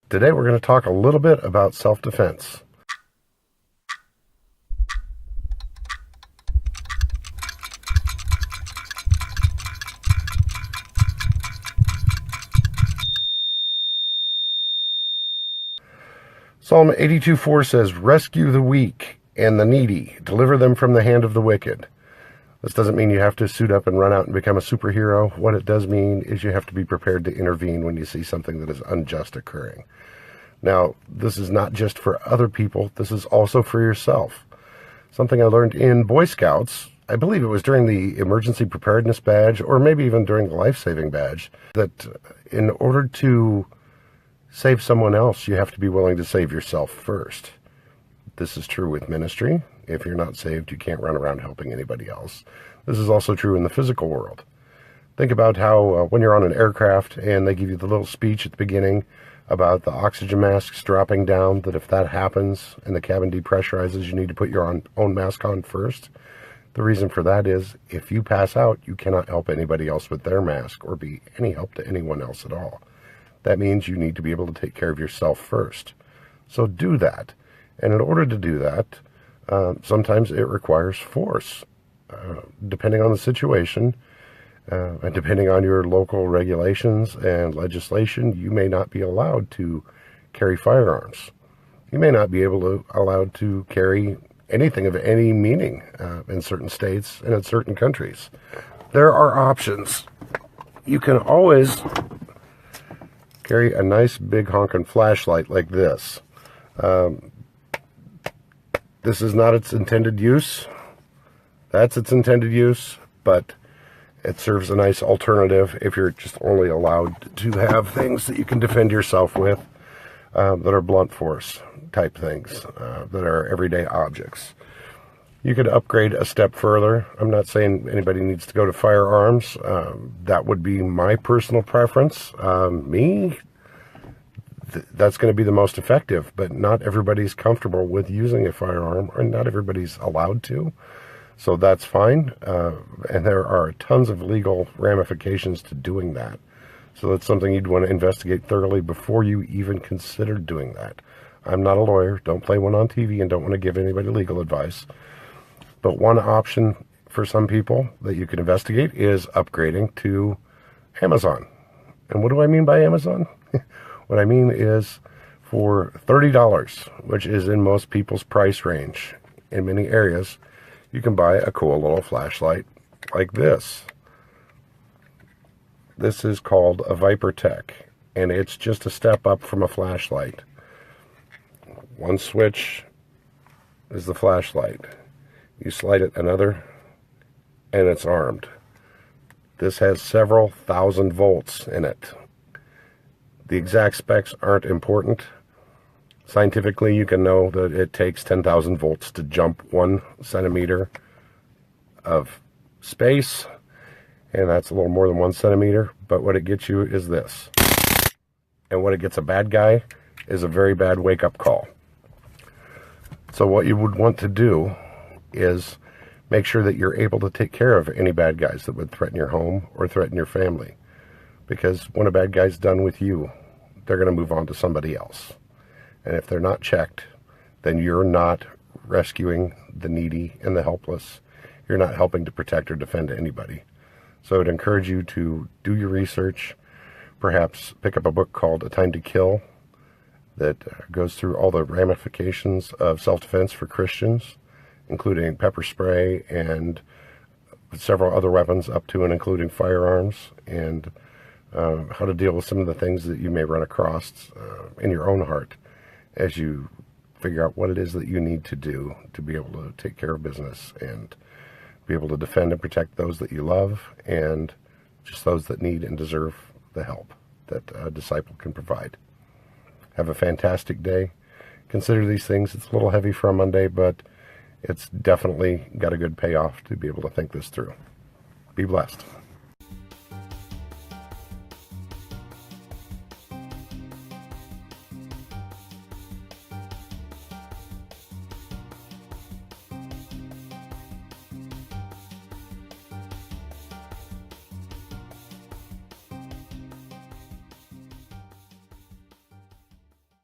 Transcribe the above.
Today we're going to talk a little bit about self-defense. Psalm 82:4 says, "Rescue the weak and the needy, deliver them from the hand of the wicked." This doesn't mean you have to suit up and run out and become a superhero. What it does mean is you have to be prepared to intervene when you see something that is unjust occurring. Now, this is not just for other people, this is also for yourself. Something I learned in Boy Scouts, I believe it was during the Emergency Preparedness Badge, or maybe even during the Life-Saving Badge, that in order to save someone else, you have to be willing to save yourself first. This is true with ministry. If you're not saved, you can't run around helping anybody else. This is also true in the physical world. Think about how when you're on an aircraft and they give you the little speech at the beginning about the oxygen masks dropping down, that if that happens and the cabin depressurizes, you need to put your own mask on first. The reason for that is if you pass out, you cannot help anybody else with their mask or be any help to anyone else at all. That means you need to be able to take care of yourself first. So do that. And in order to do that, sometimes it requires force. Depending on the situation, and depending on your local regulations and legislation, you may not be allowed to carry firearms. You may not be allowed to carry anything of any meaning in certain states and in certain countries. There are options. You can always carry a nice big honking flashlight like this. This is not its intended use. That's its intended use, but it serves a nice alternative if you're just only allowed to have things that you can defend yourself with that are blunt force type things, that are everyday objects. You could upgrade a step further. I'm not saying anybody needs to go to firearms. That would be my personal preference. That's going to be the most effective, but not everybody's comfortable with using a firearm, or not everybody's allowed to. So that's fine, and there are tons of legal ramifications to doing that. So that's something you'd want to investigate thoroughly before you even consider doing that. I'm not a lawyer, don't play one on TV, and don't want to give anybody legal advice. But one option for some people that you can investigate is upgrading to Amazon. And what do I mean by Amazon? What I mean is for $30, which is in most people's price range in many areas, you can buy a cool little flashlight like this. This is called a ViperTech, and it's just a step up from a flashlight. One switch is the flashlight. You slide it another, and it's armed. This has several thousand volts in it. The exact specs aren't important. Scientifically, you can know that it takes 10,000 volts to jump 1 centimeter of space, and that's a little more than 1 centimeter, but what it gets you is this. And what it gets a bad guy is a very bad wake-up call. So what you would want to do is make sure that you're able to take care of any bad guys that would threaten your home or threaten your family. Because when a bad guy's done with you, they're going to move on to somebody else. And if they're not checked, then you're not rescuing the needy and the helpless. You're not helping to protect or defend anybody. So I'd encourage you to do your research, perhaps pick up a book called A Time to Kill that goes through all the ramifications of self-defense for Christians, including pepper spray and several other weapons up to and including firearms, and how to deal with some of the things that you may run across in your own heart as you figure out what it is that you need to do to be able to take care of business and be able to defend and protect those that you love and just those that need and deserve the help that a disciple can provide. Have a fantastic day. Consider these things. It's a little heavy for a Monday, but it's definitely got a good payoff to be able to think this through. Be blessed.